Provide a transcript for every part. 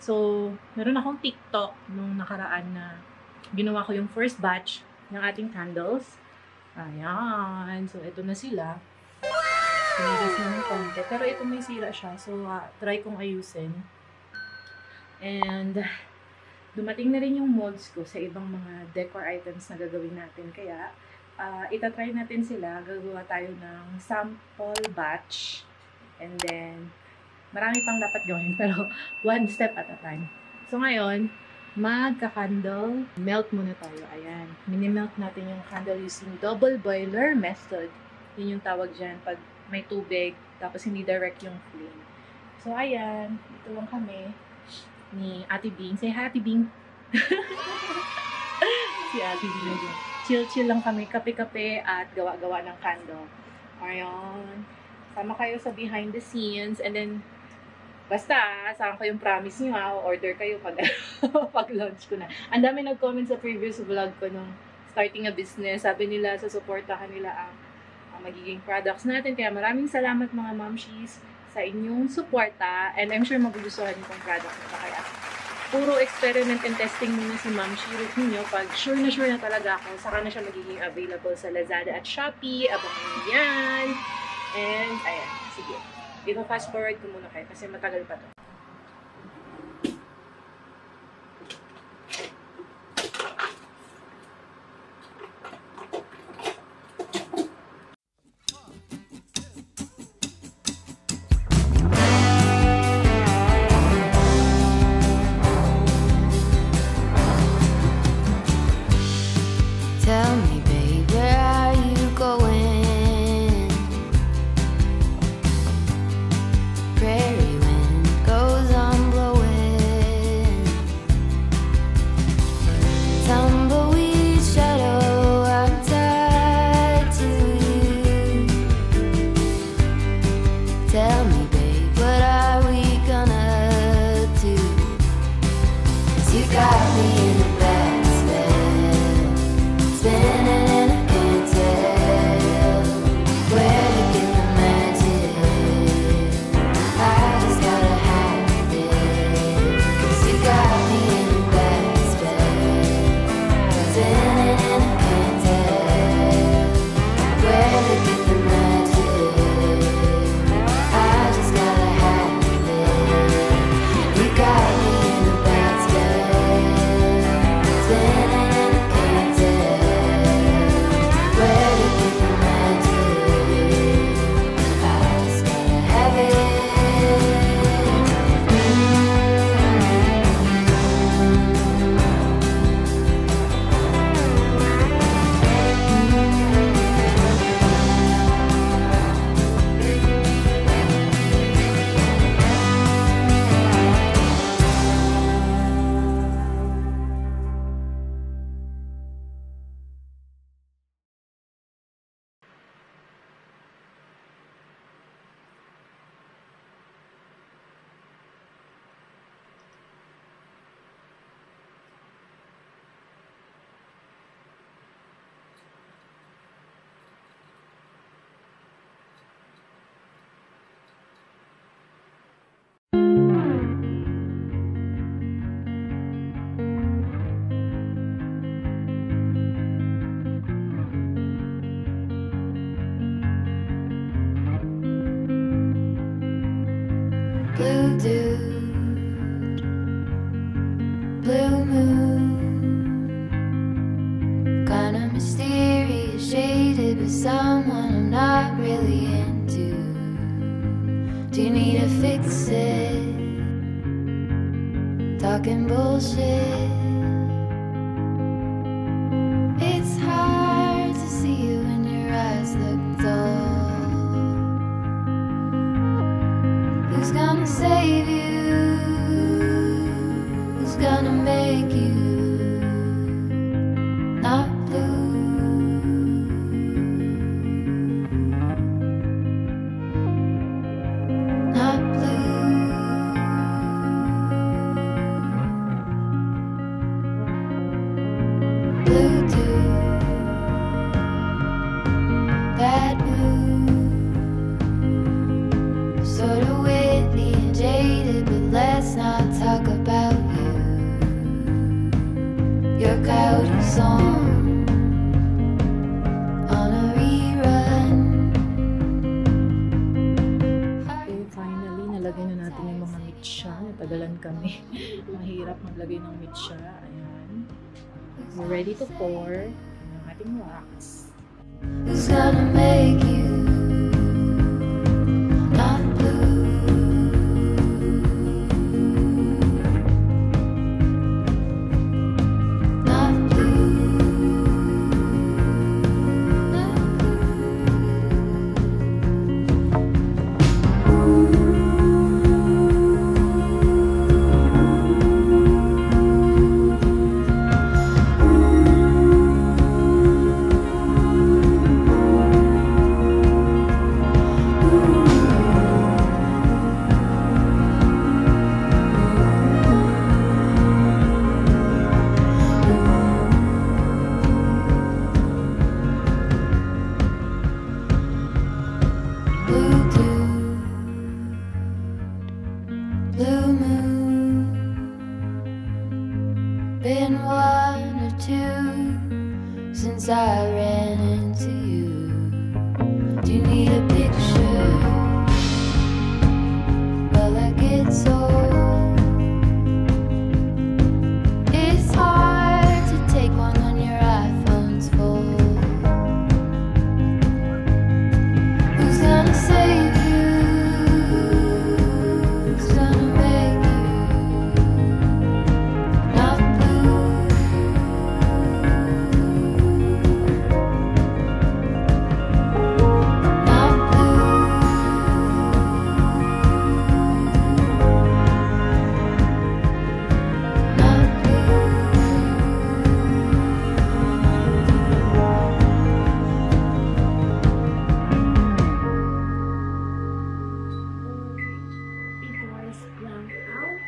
So, meron akong TikTok nung nakaraan na ginawa ko yung first batch ng ating candles. Ayan. So, ito na sila. Pinigas na ng konti. Pero ito may sira siya. So, try kong ayusin. And, dumating na rin yung molds ko sa ibang mga decor items na gagawin natin. Kaya, itatry natin sila. Gagawa tayo ng sample batch. And then, marami pang dapat gawin. Pero, one step at a time. So, ngayon, magka-candle melt muna tayo. Ayan. Mini-melt natin yung candle using double boiler method. Yun yung tawag dyan pag may tubig, tapos hindi direct yung flame. So, ayan. Ito lang kami ni Ate Bing. Say hi, Ate Bing. Si Ate Bing din. Chill-chill lang kami. Kape-kape at gawa-gawa ng candle. Ayan. Sama kayo sa behind the scenes. And then, basta, saan ko yung promise nyo ha, order kayo pag, pag-launch ko na. Ang dami nag-comment sa previous vlog ko nung starting a business. Sabi nila, sa supportahan nila ang magiging products natin. Kaya maraming salamat mga Momshies sa inyong suporta. And I'm sure magugustuhan itong product nito. Kaya puro experiment and testing muna si Momshi Ruth ninyo. Pag sure na talaga ako, saka na siya magiging available sa Lazada at Shopee. Abangan nyo yan. And ayan, sige. Dito fast forward ko muna kayo kasi matagal pa to. Tell me, babe, where are you going? Prairie wind goes on blowing. Tumbleweed shadow, I'm tied to you. Tell me, babe, what are we gonna do? 'Cause you got me in the back. Spinning and I can't tell where to get the magic. I just gotta have it. 'Cause you got me in the best bed. Spinning and I can't tell where to get the magic. I just gotta have it. You got me in the best bed. Spinning and I can't tell. Blue dude, blue moon, kinda mysterious, shaded with someone I'm not really into. Do you need to fix it? Talking bullshit. It's hard to see you when your eyes look dull. Who's gonna save you? Who's gonna make you not blue? Not blue. Blue dude, bad mood, sort of witty and jaded, but let's not talk about your coyote song on a rerun. Okay, finally, nalagay na natin yung mga mitsa. Natagalan kami. Mahirap maglagay ng mitsa. Ayan. We're ready to pour ang ating wax. Who's gonna make you not blue? Not blue. Not blue dew, blue moon. Been one or two since I ran into you. Do you need a picture? Well, that gets old. It's hard to take one when your iPhone's full. Who's gonna save you? Who's gonna make you not blue? Not blue. Not blue. It was brown out.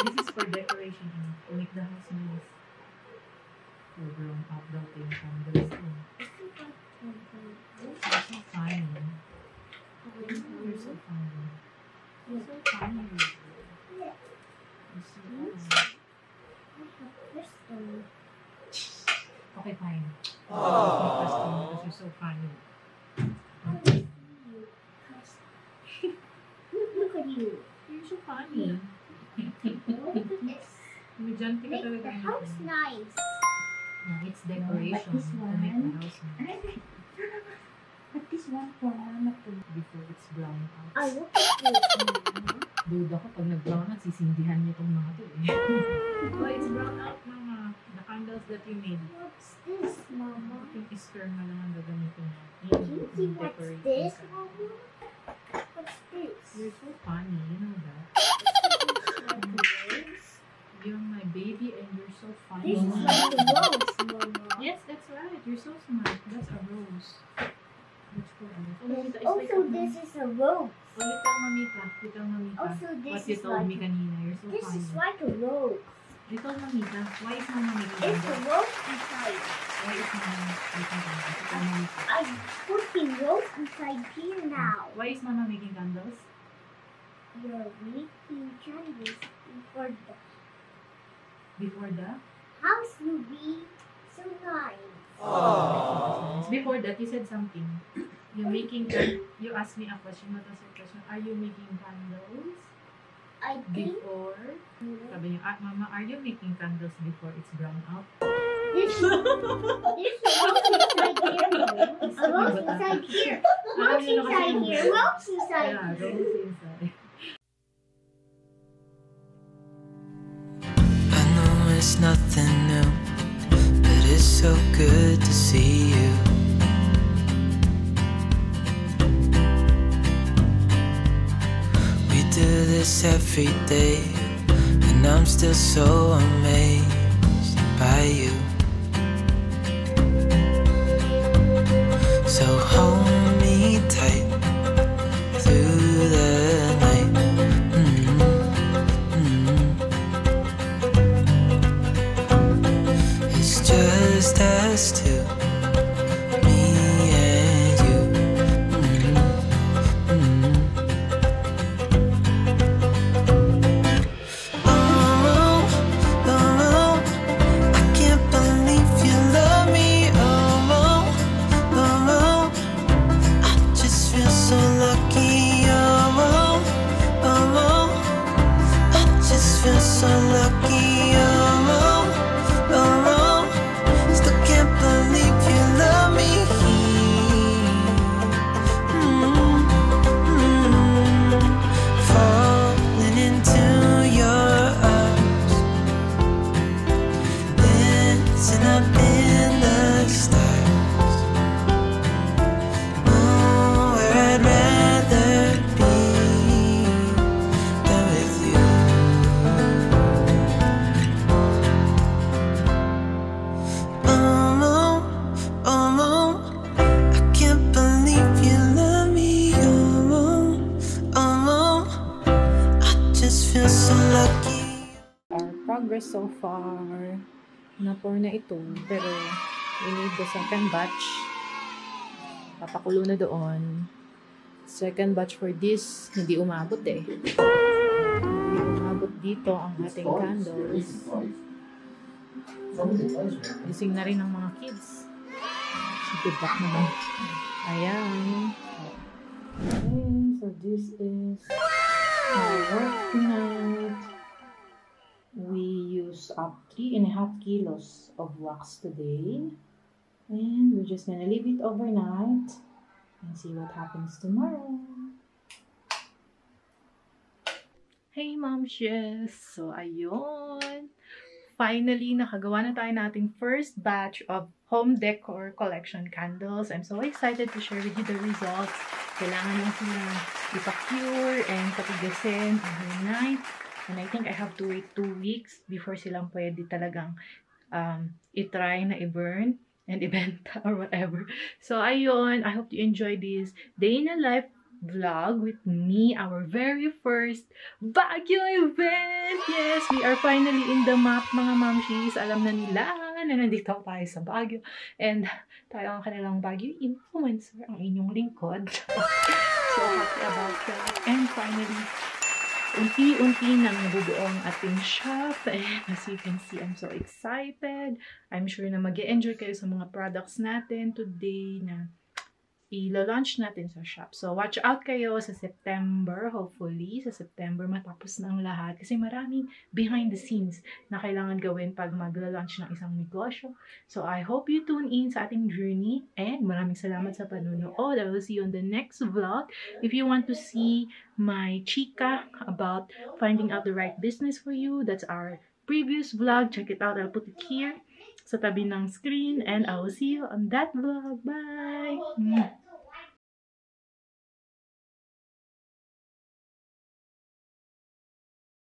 This is for decoration. To make the house nice. For brown out daw yung candles. You're so funny. You're so funny. You're so funny. You're so funny. Crystal. Okay, fine. Because you're so funny. Look at you. You're so funny. Look at this. Medyante ka Make talaga. the house nice. Yeah, it's decoration. Like this To make the one. house nice. But this one for Mama too. Before it's brown out. I look at this. Duda ko pag nag-brown out, sisindihan niyo itong mga to eh. Oh, it's brown out, Mama. The candles that you made. What's this, Mama? I think is-stir na lang ang gagamitin natin. Can you see what's Decorate this, yung Mama? What's this? You're so funny, you know that? Like rose. You're my baby and you're so funny. This is like a rose, Mama. Yes, that's right. You're so smart. That's a rose. Let's go. Oh, Mamita, it's like Also, this is a rose. Oh, you tell Mamita. You tell Mamita. Also, this What you is told me like kanina. You're so this funny. is like a rose. You told Mamita. Why is Mama making It's a candles? rose inside. Why is Mama making candles? You tell Mamita. I'm putting rose inside here now. Why is Mama making candles? You're making candles for the Before the? house will be so nice. Before that, you said something. You're making you asked me a question. What was your question? Are you making candles I think before? Sabi niyo, Mama, are you making candles before it's brown out? this rose inside here. A rose inside here. Rose inside here. Rose inside Yeah, here. rose inside. I know it's nothing new, but it's so good to see you. We do this every day, and I'm still so amazed by you. So hold me tight through the night. It's just us two, me and you. Oh, just feel so lucky. Our progress so far. Na-pour na ito. Pero we need the second batch. Papakulo na doon. Second batch for this, hindi umabot eh. Hindi umabot dito ang ating candles. Gising na rin ng mga kids. So good luck naman. Ayan. Okay, so this is our work tonight. We use up 3.5 kilos of wax today. And we're just gonna leave it overnight and see what happens tomorrow. Hey Momshies! So ayun! Finally, nakagawa na tayo nating first batch of home decor collection candles. I'm so excited to share with you the results. Kailangan lang sila ipa-cure and patigasin overnight. And I think I have to wait 2 weeks before silang pwede talagang i-try na i-burn and ibenta or whatever. So, ayun. I hope you enjoy this day in a life vlog with me. Our very first Baguio event! Yes, we are finally in the map, mga Momshies. Alam na nila na nandito tayo sa Baguio. And tayo ang kanilang Baguio influencer, ang inyong lingkod. So, happy about that. And finally, unti-unti nang nabubuo ang ating shop. And as you can see, I'm so excited. I'm sure na mag-e-enjoy kayo sa mga products natin today na i-launch natin sa shop. So, watch out kayo sa September. Hopefully, sa September matapos na ang lahat. Kasi maraming behind the scenes na kailangan gawin pag mag-launch ng isang negosyo. So, I hope you tune in sa ating journey. And maraming salamat sa panunood. I will see you on the next vlog. If you want to see my chika about finding out the right business for you, that's our previous vlog. Check it out. I'll put it here sa tabi ng screen. And I will see you on that vlog. Bye!